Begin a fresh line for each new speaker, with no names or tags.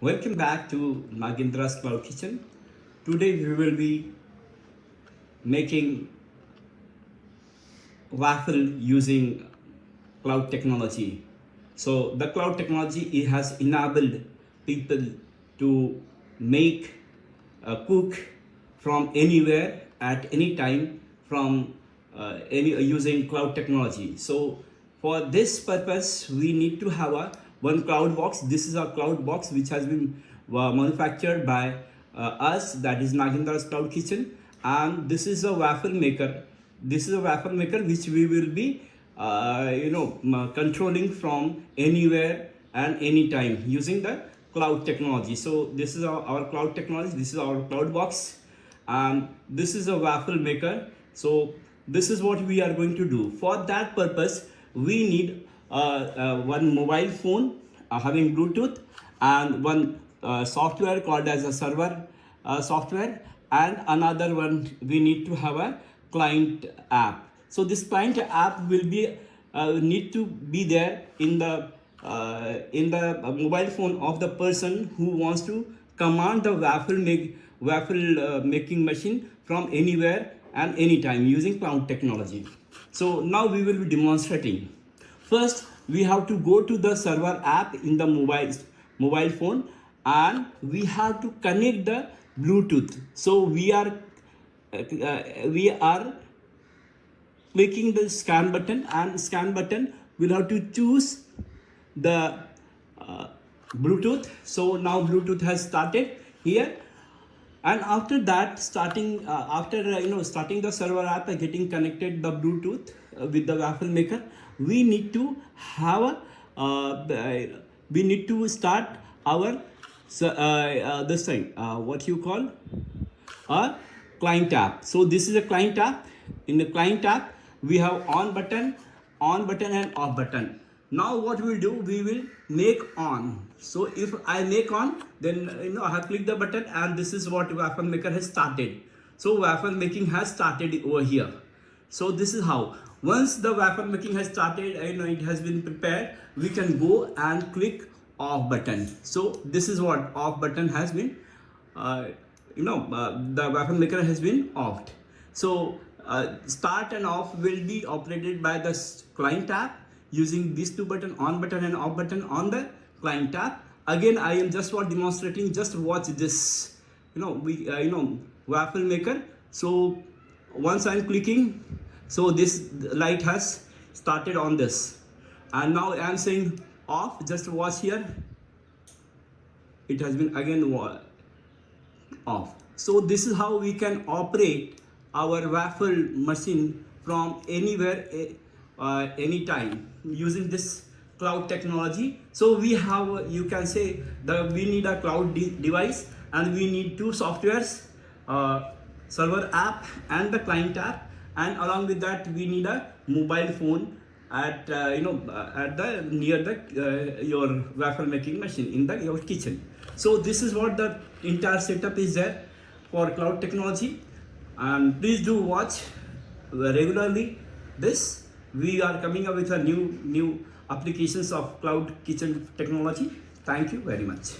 Welcome back to Nagendra's Cloud Kitchen. Today we will be making waffle using cloud technology. So the cloud technology, it has enabled people to make cook from anywhere at any time from any using cloud technology. So for this purpose we need to have a one cloud box. This is a cloud box which has been manufactured by us, that is Nagendra's Cloud Kitchen, and this is a waffle maker. This is a waffle maker which we will be controlling from anywhere and anytime using the cloud technology. So this is our cloud technology. This is our cloud box, and this is a waffle maker. So this is what we are going to do. For that purpose we need one mobile phone having Bluetooth, and one software called as a server software, and another one we need to have a client app. So this client app will be need to be there in the mobile phone of the person who wants to command the waffle making machine from anywhere and anytime using cloud technology. So now we will be demonstrating. First we have to go to the server app in the mobile phone, and we have to connect the Bluetooth. So we are clicking the scan button, and scan button will have to choose the Bluetooth. So now Bluetooth has started here, and after that starting the server app and getting connected the Bluetooth with the waffle maker, we need to have we need to start our this thing what you call a client app. So this is a client app. In the client app we have on button and off button. Now what we will do, we will make on. So if I make on, then I have clicked the button, and this is what waffle maker has started. So waffle making has started over here. So this is how, once the waffle making has started, it has been prepared, we can go and click off button. So this is what off button has been the waffle maker has been offed. So start and off will be operated by the client app using these two buttons, on button and off button on the client app. Again, I am just for demonstrating. Just watch this. Waffle maker. So once I am clicking, so this light has started on this, and now I am saying off. Just watch here. It has been again off. So this is how we can operate our waffle machine from anywhere, anytime using this cloud technology. So we have, you can say that we need a cloud device, and we need two softwares, server app and the client app, and along with that we need a mobile phone at near the your waffle making machine in your kitchen. So this is what the entire setup is there for cloud technology, and please do watch regularly this. We are coming up with a new applications of cloud kitchen technology. Thank you very much.